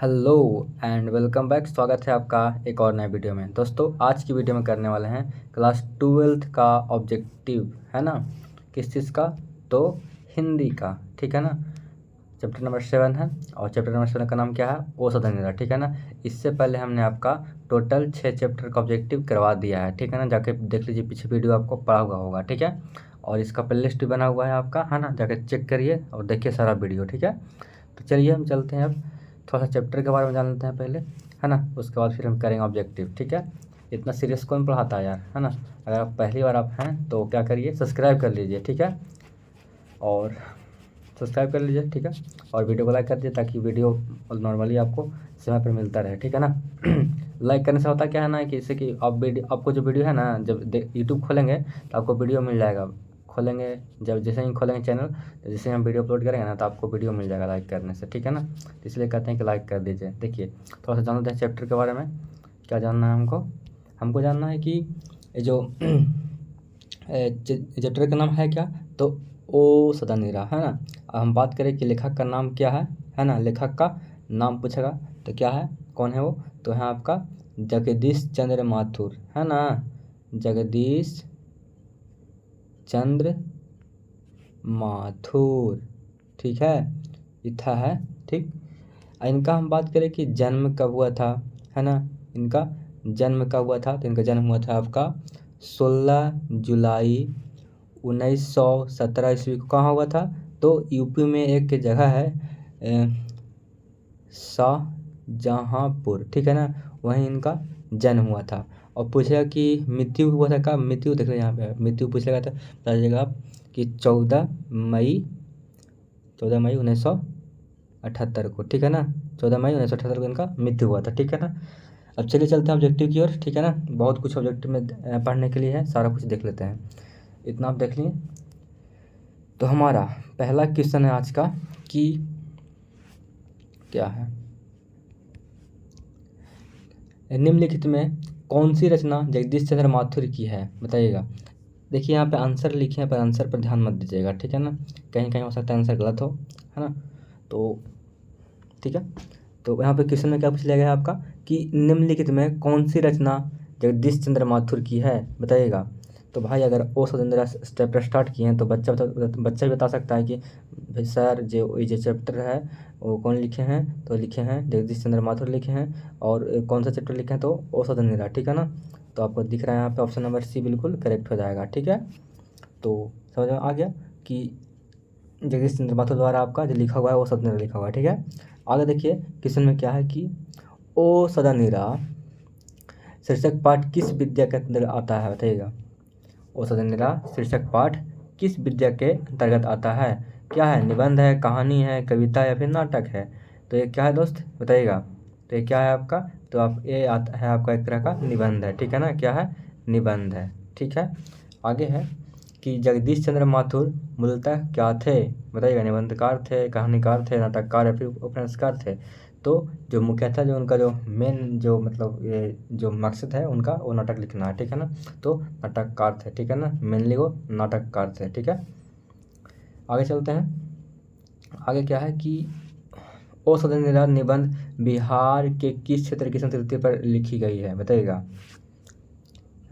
Hello and welcome back. स्वागत है आपका एक और नए वीडियो में। दोस्तों आज की वीडियो में करने वाले हैं क्लास 12th का ऑब्जेक्टिव, है ना। किस चीज़ का? तो हिंदी का, ठीक है ना। चैप्टर नंबर 7 है और चैप्टर नंबर 7 का नाम क्या है? ओ सदन निरा, ठीक है ना। इससे पहले हमने आपका टोटल 6 चैप्टर का ऑब्जेक्टिव करवा दिया है, ठीक है ना। जाके देख लीजिए, पीछे वीडियो आपको पड़ा हुआ होगा, ठीक है। और इसका प्ले लिस्ट भी बना हुआ है आपका, है ना। जाके चेक करिए और देखिए सारा वीडियो, ठीक है। तो चलिए हम चलते हैं अब थोड़ा सा चैप्टर के बारे में जान लेते हैं पहले, है ना। उसके बाद फिर हम करेंगे ऑब्जेक्टिव, ठीक है। इतना सीरियस कौन पढ़ाता है यार, है ना। अगर आप पहली बार आप हैं तो क्या करिए, सब्सक्राइब कर लीजिए, ठीक है। और सब्सक्राइब कर लीजिए, ठीक है। और वीडियो को लाइक कर दीजिए ताकि वीडियो नॉर्मली आपको समय पर मिलता रहे, ठीक है ना। लाइक करने से होता क्या है ना कि इससे कि आप वीडियो, आपको जो वीडियो है ना, जब यूट्यूब खोलेंगे तो आपको वीडियो मिल जाएगा। खोलेंगे जब, जैसे ही खोलेंगे चैनल, जैसे हम वीडियो अपलोड करेंगे ना तो आपको वीडियो मिल जाएगा लाइक करने से, ठीक है ना। तो इसलिए कहते हैं कि लाइक कर दीजिए। देखिए थोड़ा सा जानते हैं चैप्टर के बारे में। क्या जानना है हमको? हमको जानना है कि ये जो चैप्टर का नाम है क्या? तो ओ सदा नीरा, है ना। अब हम बात करें कि लेखक का नाम क्या है ना। लेखक का नाम पूछेगा तो क्या है, कौन है वो? तो है आपका जगदीश चंद्र माथुर, है ना। जगदीश चंद्र माथुर, ठीक है। इथा है, ठीक। इनका हम बात करें कि जन्म कब हुआ था, है ना। इनका जन्म कब हुआ था? तो इनका जन्म हुआ था आपका 16 जुलाई 1917 ईस्वी को। कहाँ हुआ था? तो यूपी में एक जगह है शाहजहाँपुर, ठीक है ना। वहीं इनका जन्म हुआ था। और पूछेगा कि मृत्यु हुआ था कब? मृत्यु देख रहे हैं यहाँ पे, मृत्यु पूछेगा तो बता दीजिएगा आप कि 14 मई 1978 को, ठीक है ना। 14 मई 1978 को इनका मृत्यु हुआ था, ठीक है ना। अब चलिए चलते हैं ऑब्जेक्टिव की ओर, ठीक है ना। बहुत कुछ ऑब्जेक्टिव में पढ़ने के लिए है, सारा कुछ देख लेते हैं। इतना आप देख लिए। तो हमारा पहला क्वेश्चन है आज का कि क्या है, निम्नलिखित में कौन सी रचना जगदीश चंद्र माथुर की है? बताइएगा। देखिए यहाँ पे आंसर लिखे हैं पर आंसर पर ध्यान मत दीजिएगा, ठीक है ना। कहीं कहीं हो सकता है आंसर गलत हो, है ना। तो ठीक है। तो यहाँ पे क्वेश्चन में क्या पूछ लिया गया है आपका कि निम्नलिखित में कौन सी रचना जगदीश चंद्र माथुर की है? बताइएगा। तो भाई अगर ओ स्वतंत्र चैप्टर स्टार्ट किए हैं तो बच्चा भी बता सकता है कि भाई सर जो ये जो चैप्टर है वो कौन लिखे हैं? तो लिखे हैं जगदीश चंद्र माथुर लिखे हैं। और कौन सा चैप्टर लिखे हैं? तो ओ स्वतंत्र, ठीक है ना। तो आपको दिख रहा है यहाँ पे ऑप्शन नंबर सी बिल्कुल करेक्ट हो जाएगा, ठीक है। तो समझ में आ गया कि जगदीश चंद्र माथुर द्वारा आपका जो लिखा हुआ है वो स्वतंत्र लिखा हुआ है, ठीक है। आगे देखिए क्वेश्चन में क्या है कि ओ सदा नीरा शीर्षक पाठ किस विद्या के अंतर्गत आता है? बताइएगा। ओ सदा नीरा शीर्षक पाठ किस विद्या के अंतर्गत आता है? क्या है? निबंध है, कहानी है, कविता या फिर नाटक है? तो ये क्या है दोस्त? बताइएगा। तो ये क्या है आपका? तो आप ये आता है आपका एक तरह का निबंध है, ठीक है ना। क्या है? निबंध है, ठीक है। आगे है कि जगदीश चंद्र माथुर मूलतः क्या थे? बताइएगा। निबंधकार थे, कहानीकार थे, नाटककार या फिर उपन्यासकार थे? तो जो मुख्यतः जो उनका जो मेन जो मतलब ये जो मकसद है उनका, वो नाटक लिखना है, ठीक है ना। तो नाटककार थे, ठीक है ना। मेनली वो नाटककार थे, ठीक है। आगे चलते हैं। आगे क्या है कि ओ सदन निबंध बिहार के किस क्षेत्र की संस्कृति पर लिखी गई है? बताइएगा,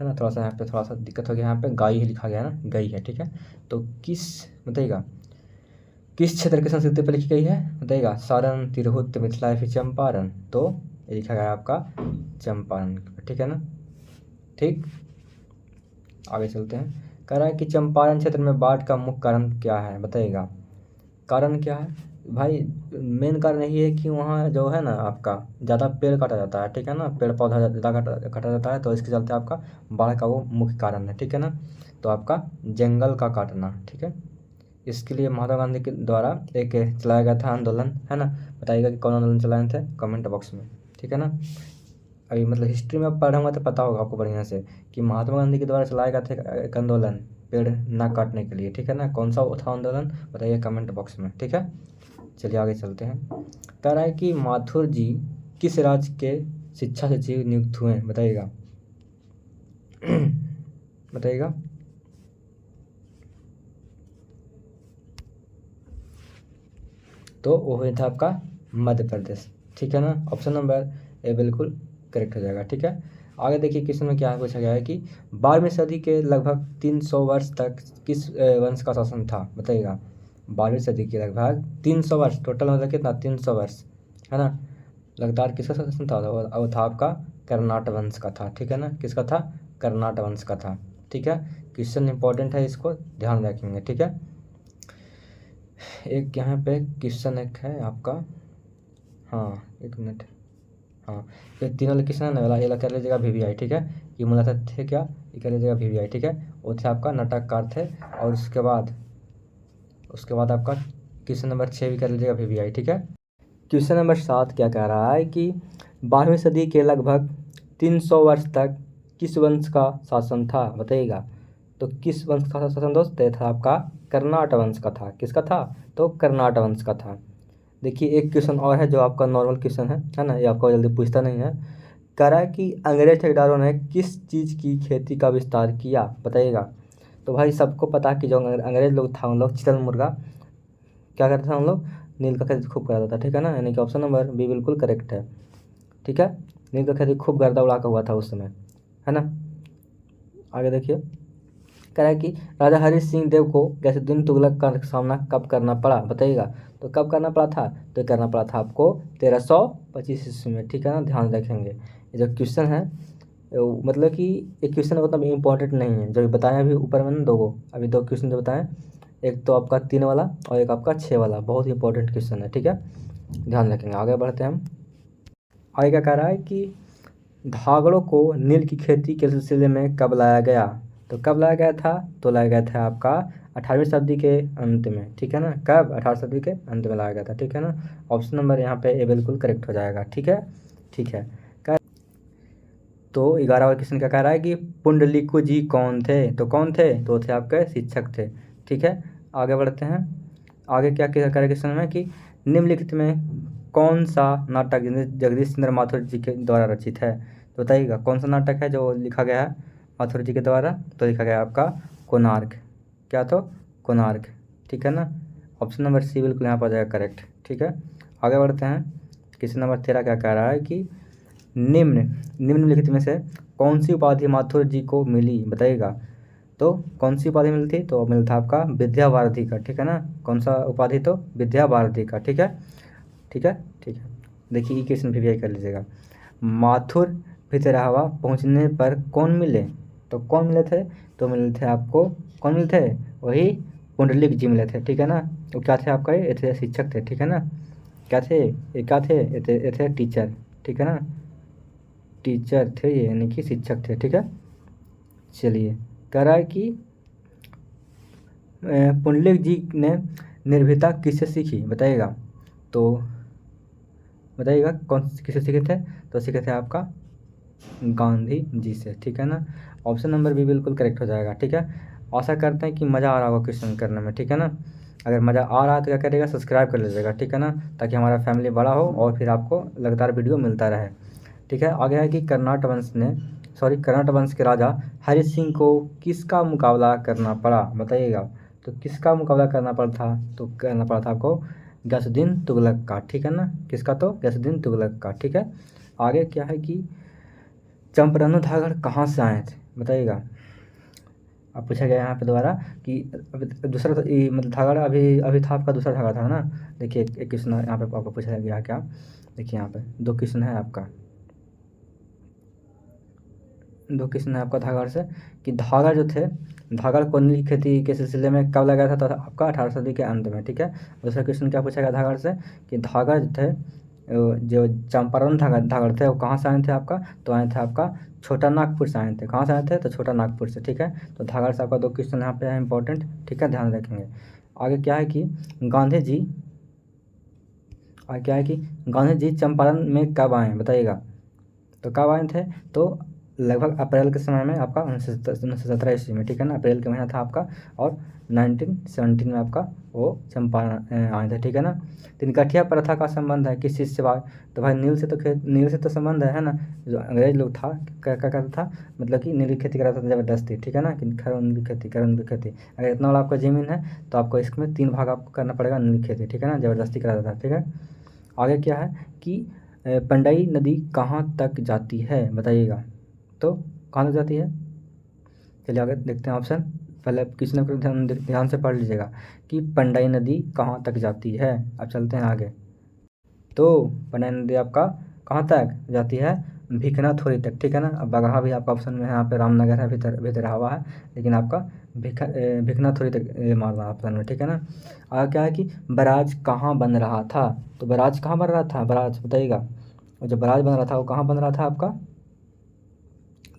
है ना। थोड़ा सा यहाँ पे थोड़ा सा दिक्कत हो गया, यहाँ पे गाई ही लिखा गया ना, गई है, ठीक है। तो किस, बताइएगा, किस क्षेत्र की संस्कृति पर लिखी गई है? बताइएगा। सारण, तिरहुत, मिथिला या फिर चंपारण? तो ये लिखा गया है आपका चंपारण, ठीक है ना। ठीक, आगे चलते हैं। कह रहा है कि चंपारण क्षेत्र में बाढ़ का मुख्य कारण क्या है? बताइएगा। कारण क्या है भाई? मेन कारण यही है कि वहाँ जो है ना आपका ज़्यादा पेड़ काटा जाता है, ठीक है ना। पेड़ पौधा ज़्यादा काटा जाता है तो इसके चलते आपका बाढ़ का वो मुख्य कारण है, ठीक है ना। तो आपका जंगल का काटना, ठीक है। इसके लिए महात्मा गांधी के द्वारा एक चलाया गया था आंदोलन, है ना। बताइएगा कि कौन आंदोलन चलाए थे? कमेंट बॉक्स में, ठीक है ना। अभी मतलब हिस्ट्री में पढ़ा होगा तो पता होगा आपको बढ़िया से कि महात्मा गांधी के द्वारा चलाया गया था एक आंदोलन पेड़ ना काटने के लिए, ठीक है ना। कौन सा था आंदोलन? बताइए कमेंट बॉक्स में, ठीक है। चलिए आगे चलते हैं। कह रहा है कि माथुर जी किस राज्य के शिक्षा सचिव नियुक्त हुए? बताइएगा। बताइएगा। तो वो हुआ था आपका मध्य प्रदेश, ठीक है ना, ऑप्शन नंबर ए बिल्कुल करेक्ट हो जाएगा। ठीक है, आगे देखिए क्वेश्चन में क्या पूछा गया है कि 12वीं सदी के लगभग 300 वर्ष तक किस वंश का शासन था, बताइएगा। 12वीं सदी के लगभग 300 वर्ष, टोटल मतलब कितना, 300 वर्ष, है ना। लगातार किसका शासन था, वो था आपका कर्नाट वंश का था। ठीक है ना, किसका था, कर्नाट वंश का था। ठीक है, क्वेश्चन इंपॉर्टेंट है, इसको ध्यान रखेंगे। ठीक है, एक यहाँ पे क्वेश्चन एक है आपका, हाँ एक मिनट, हाँ ये तीन वाले क्वेश्चन है ना, वाला ये कर लीजिएगा VVI। ठीक है, ये मूलतः थे क्या, ये कर लीजिएगा VVI। ठीक है, वो थे आपका नाटककार थे, और उसके बाद आपका क्वेश्चन नंबर 6 भी कर लीजिएगा VVI। ठीक है, क्वेश्चन नंबर 7 क्या कह रहा है कि 12वीं सदी के लगभग 300 वर्ष तक किस वंश का शासन था, बताइएगा। तो किस वंश का शासन दोस्त, ये था आपका कर्नाट वंश का था। किसका था, तो कर्नाट वंश का था। देखिए एक क्वेश्चन और है जो आपका नॉर्मल क्वेश्चन है ना, ये आपको जल्दी पूछता नहीं है। कह रहा है कि अंग्रेज ठेकेदारों ने किस चीज़ की खेती का विस्तार किया, बताइएगा। तो भाई सबको पता कि जो अंग्रेज लोग था, उन लोग चिकन मुर्गा क्या करते थे, हम लोग नील का खेती खूब कराता था। ठीक है ना, यानी कि ऑप्शन नंबर बी बिल्कुल करेक्ट है। ठीक है, नील का खेती खूब गर्दा उड़ा का हुआ था उस समय, है ना। आगे देखिए, कह रहा है कि राजा हरि सिंह देव को गैसुद्दीन तुगलक का सामना कब करना पड़ा, बताइएगा। तो कब करना पड़ा था, तो ये करना पड़ा था आपको 1325 ईस्वी में। ठीक है ना, ध्यान रखेंगे। ये जो क्वेश्चन है मतलब कि एक क्वेश्चन मतलब इम्पोर्टेंट नहीं है, जो बताएं अभी ऊपर में ना अभी दो क्वेश्चन जो बताएं, एक तो आपका 3 वाला और एक आपका 6 वाला, बहुत इंपॉर्टेंट क्वेश्चन है। ठीक है, ध्यान रखेंगे। आगे बढ़ते हैं हम। आगे क्या कह रहा है कि धागड़ों को नील की खेती के सिलसिले में कब लाया गया, तो कब लाया गया था, तो लाया गया था आपका 18वीं शताब्दी के अंत में। ठीक है ना, कब, 18वीं शताब्दी के अंत में लाया गया था। ठीक है ना, ऑप्शन नंबर यहाँ पे ए बिल्कुल करेक्ट हो जाएगा। ठीक है, ठीक है। तो 11वां क्वेश्चन क्या कह रहा है कि पुंडलिकु जी कौन थे, तो कौन थे, तो थे आपके शिक्षक थे। ठीक है, आगे बढ़ते हैं। आगे क्या कह रहा है क्वेश्चन में कि निम्नलिखित में कौन सा नाटक जगदीश चंद्र माथुर जी के द्वारा रचित है, तो बताइएगा कौन सा नाटक है जो लिखा गया है माथुर जी के द्वारा, तो लिखा गया है आपका कोणार्क। क्या, तो कोणार्क। ठीक है ना, ऑप्शन नंबर सी बिल्कुल यहाँ पर आ जाएगा करेक्ट। ठीक है, आगे बढ़ते हैं। क्वेश्चन नंबर 13 क्या कह रहा है कि निम्नलिखित में से कौन सी उपाधि माथुर जी को मिली, बताइएगा। तो कौन सी उपाधि मिली थी, तो मिला था आपका विद्या वारिधि का। ठीक है ना, कौन सा उपाधि, तो विद्या वारिधि का। ठीक है, ठीक है, ठीक है। देखिए ये क्वेश्चन भी कर लीजिएगा। माथुर भितरहवा पहुंचने पर कौन मिले, तो कौन मिले थे, तो मिले थे आपको, कौन मिले थे, वही पुंडलिक जी मिले थे। ठीक है ना, वो क्या थे आपका, ये थे शिक्षक थे। ठीक है ना, क्या थे, ये क्या थे, ये थे टीचर। ठीक है ना, टीचर थे ये, यानी कि शिक्षक थे। ठीक है, चलिए। कह रहा है कि पुंडलिक जी ने निर्भीकता किससे सीखी, बताइएगा। तो बताइएगा कौन किससे सीखे थे, तो सीखे थे आपका गांधी जी से। ठीक है ना, ऑप्शन नंबर बी बिल्कुल करेक्ट हो जाएगा। ठीक है, आशा करते हैं कि मज़ा आ रहा होगा क्वेश्चन करने में। ठीक है ना, अगर मज़ा आ रहा है तो क्या करिएगा, सब्सक्राइब कर लीजिएगा। ठीक है ना, ताकि हमारा फैमिली बड़ा हो और फिर आपको लगातार वीडियो मिलता रहे। ठीक है, आगे है कि कर्नाट वंश के राजा हरि सिंह को किसका मुकाबला करना पड़ा, बताइएगा। तो किसका मुकाबला करना पड़ा था, तो करना पड़ा था आपको गैसुद्दीन तुगलक का। ठीक है ना, किसका, तो गैसुद्दीन तुगलक का। ठीक है, आगे क्या है कि चंपारन धागड़ कहाँ से आए थे, बताइएगा। अब पूछा गया यहाँ पे दोबारा कि अभी दूसरा मतलब धागड़ अभी अभी था आपका, दूसरा धागड़ था ना। देखिए एक क्वेश्चन यहाँ पे आपको पूछा गया क्या, देखिए यहाँ पे दो क्वेश्चन है आपका, दो क्वेश्चन है आपका धागड़ से, कि धागड़ जो थे, धागड़ को नील खेती के सिलसिले में कब लगाया था, तो आपका 18वीं सदी के अंत में। ठीक है, दूसरा क्वेश्चन क्या पूछा गया धागड़ से, कि धागड़ जो थे, जो चंपारण धागड़ थे वो कहाँ से आए थे आपका, तो आए थे आपका छोटा नागपुर से आए थे। कहाँ से आए थे, तो छोटा नागपुर से। ठीक है, तो धागड़ से आपका दो क्वेश्चन यहाँ पे है इंपॉर्टेंट। ठीक है, ध्यान रखेंगे। आगे क्या है कि गांधी जी आगे क्या है कि गांधी जी चंपारण में कब आए, बताइएगा। तो कब आए थे, तो लगभग अप्रैल के समय में आपका 1917 ईस्वी में। ठीक है ना, अप्रैल के महीना था आपका, और 1917 में आपका वो चंपारण आए थे। ठीक है ना, तो निकठिया प्रथा का संबंध है किस चीज़ से, तो भाई नील से तो संबंध है ना। जो अंग्रेज लोग था क्या क्या करता था, मतलब कि नील की खेती कराता था ज़बरदस्ती। ठीक है ना, कि करो नील की खेती, करो नील की खेती। अगर इतना बड़ा आपका ज़मीन है तो आपको इसमें 3 भाग आपको करना पड़ेगा नील की खेती। ठीक है ना, ज़बरदस्ती कराता था। ठीक है, आगे क्या है कि पंडई नदी कहाँ तक जाती है बताइएगा। तो कहाँ तक जाती है, चलिए आगे देखते हैं ऑप्शन। पहले क्वेश्चन को ध्यान से पढ़ लीजिएगा कि पंडई नदी कहाँ तक जाती है। अब चलते हैं आगे। तो पंडई नदी आपका कहाँ तक जाती है, भिखनाथोरी तक, ठीक है ना। अब बगहा भी आपका ऑप्शन में है, यहाँ पे रामनगर है, भितरहवा है, लेकिन आपका भिखनाथोरी तक मारना ऑप्शन में, ठीक है ना। आगे क्या है कि बराज कहाँ बन रहा था, तो बराज कहाँ बन रहा था, बराज बताइएगा। और जो बराज बन रहा था वो कहाँ बन रहा था आपका,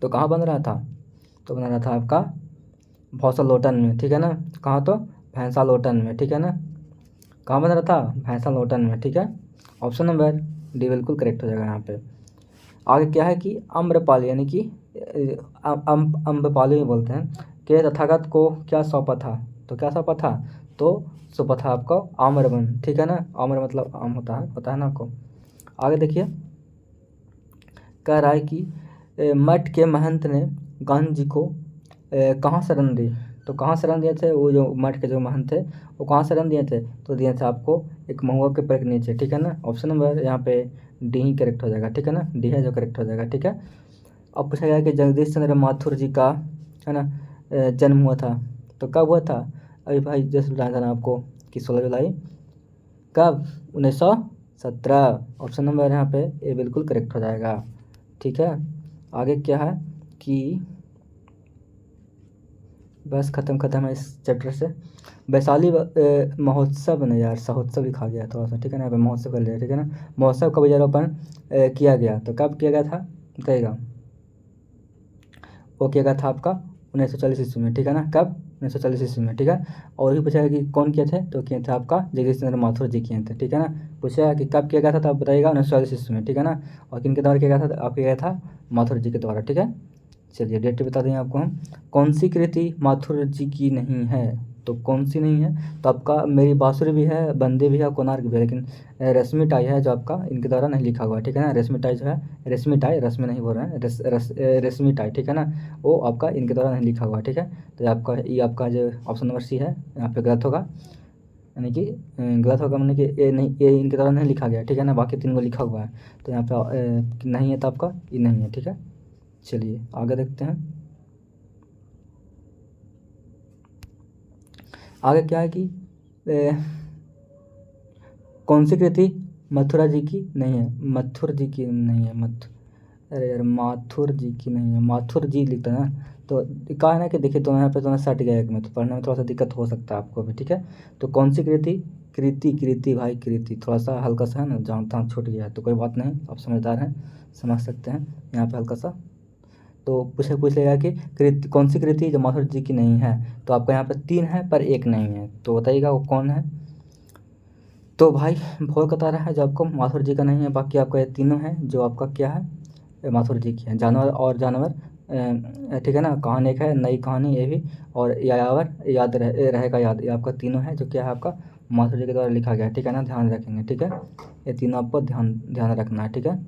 तो कहाँ बन रहा था, तो बन रहा था आपका भौसालोटन में, ठीक है ना। कहाँ, तो भैंसालोटन में, ठीक है ना। कहाँ बन रहा था, भैंसालोटन में, ठीक है। ऑप्शन नंबर डी बिल्कुल करेक्ट हो जाएगा यहाँ पे। आगे क्या है कि आम्रपाली यानी कि अम्रपाली में बोलते हैं कि तथागत को क्या सौंपा था, तो क्या सौंपा था, तो सौंपा था आपको आम्रवन, ठीक है ना। आम्र मतलब आम होता है, पता है ना आपको। आगे देखिए, कह रहा है कि मठ के महंत ने गांधी जी को कहाँ शरण दी, तो कहाँ शरण दिए थे, वो जो मठ के जो महंत थे वो कहाँ शरण दिए थे, तो दिए थे आपको एक महुआ के पेड़ के नीचे, ठीक है ना। ऑप्शन नंबर यहाँ पे डी ही करेक्ट हो जाएगा, ठीक है ना, डी है जो करेक्ट हो जाएगा, ठीक है। अब पूछा गया कि जगदीश चंद्र माथुर जी का, है ना, जन्म हुआ था, तो कब हुआ था, अभी भाई जैसे बताया था ना आपको कि 16 जुलाई, कब, 1917। ऑप्शन नंबर यहाँ पे ए बिल्कुल करेक्ट हो जाएगा, ठीक है। आगे क्या है कि बस ख़त्म है इस चैप्टर से। वैशाली महोत्सव ने यार सहोत्सव लिखा गया थोड़ा सा, ठीक है ना, यहाँ पे महोत्सव कर लिया, ठीक है ना। महोत्सव का वृक्षारोपण किया गया, तो कब किया गया था बताइएगा। वो किया गया था आपका 1940 ईस्वी में, ठीक है ना। कब, 1940 ईस्वी में, ठीक है। और भी पूछा है कि कौन किए थे, तो किए थे आपका जगदीश चंद्र माथुर जी किए थे, ठीक है ना। पूछा है कि कब किया गया था, तो आप बताइएगा 1940 ईस्वी में, ठीक है ना। और किन के द्वारा किया गया था, तो आप किया गया था माथुर जी के द्वारा, ठीक है। चलिए डेट बता दें आपको हम। कौन सी कृति माथुर जी की नहीं है, तो कौन सी नहीं है, तो आपका मेरी बांसुरी भी है, बंदे भी है, कोणार्क भी है, लेकिन रेशमी टाई है जो आपका इनके द्वारा नहीं लिखा हुआ है, ठीक है ना। रेशमी टाई जो है, रेशमी टाई, रश्मि नहीं बोल रहे हैं, रेशमी टाई, ठीक है ना, वो आपका इनके द्वारा नहीं लिखा हुआ है, ठीक है। तो आपका ये आपका जो ऑप्शन नंबर सी है यहाँ पे गलत होगा, यानी कि गलत होगा, मैंने कि ये नहीं, ये इनके द्वारा नहीं लिखा गया, ठीक है ना। बाकी 3 को लिखा हुआ है, तो यहाँ पे नहीं है, तो आपका ये नहीं है, ठीक है। चलिए आगे देखते हैं। आगे क्या है कि कौन सी कृति मथुरा जी की नहीं है, मथुर जी की नहीं है, अरे यार माथुर जी की नहीं है, माथुर जी लिखता है ना, तो कहा है ना कि देखिए, तो यहाँ पे तो सट गया एक में, तो पढ़ने में थोड़ा सा दिक्कत हो सकता है आपको भी, ठीक है। तो कौन सी कृति, कृति भाई, कृति थोड़ा सा हल्का सा है ना, जहाँ तहाँ छूट गया है, तो कोई बात नहीं, आप समझदार हैं, समझ सकते हैं यहाँ पे हल्का सा। तो पूछ लेगा कि कृति कौन सी कृति जो माथुर जी की नहीं है, तो आपका यहाँ पे 3 है पर 1 नहीं है, तो बताइएगा वो कौन है। तो भाई भोर का तारा है जो आपको माथुर जी का नहीं है, बाकी आपका ये तीनों है जो आपका क्या है, माथुर जी की है। जानवर और जानवर, ठीक है ना। कहानी एक है, नई कहानी ये भी, और यायावर याद रहेगा याद, ये आपका तीनों है जो क्या है आपका माथुर जी के द्वारा लिखा गया है, ठीक है ना। ध्यान रखेंगे, ठीक है, ये तीनों आपको ध्यान रखना है, ठीक है।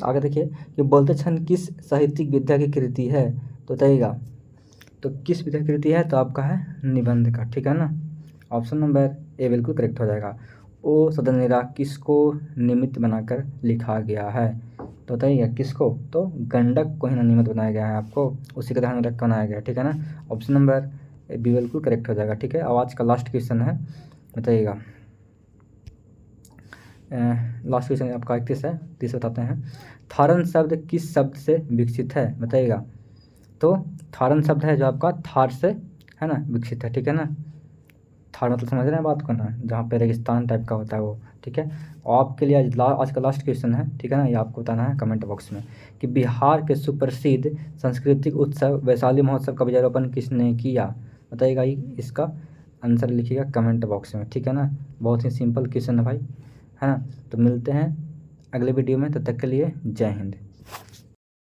आगे देखिए कि बोलते क्षण किस साहित्यिक विद्या की कृति है, तो बताइएगा। तो किस विद्या की कृति है, तो आपका है निबंध का, ठीक है ना। ऑप्शन नंबर ए बिल्कुल करेक्ट हो जाएगा। ओ सदनिरा किसको निमित्त बनाकर लिखा गया है, तो बताइएगा किसको, तो गंडक को ही ना निमित्त बनाया गया है, आपको उसी का ध्यान में रख बनाया गया है, ठीक है ना। ऑप्शन नंबर ए बी बिल्कुल करेक्ट हो जाएगा, ठीक है। अब आज का लास्ट क्वेश्चन है, बताइएगा। लास्ट क्वेश्चन आपका 31 है, 30 बताते हैं। थारन शब्द किस शब्द से विकसित है बताइएगा। तो थारन शब्द है जो आपका थार से, है ना, विकसित है, ठीक है ना। थार मतलब समझ रहे हैं बात को ना, जहाँ पे रेगिस्तान टाइप का होता है वो, ठीक है। और आपके लिए आज का लास्ट क्वेश्चन है, ठीक है ना, ये आपको बताना है कमेंट बॉक्स में कि बिहार के सुप्रसिद्ध सांस्कृतिक उत्सव वैशाली महोत्सव का बीजारोपण किसने किया, बताइएगा। इसका आंसर लिखिएगा कमेंट बॉक्स में, ठीक है ना। बहुत ही सिंपल क्वेश्चन है भाई, है ना। तो मिलते हैं अगले वीडियो में, तब तक के लिए जय हिंद।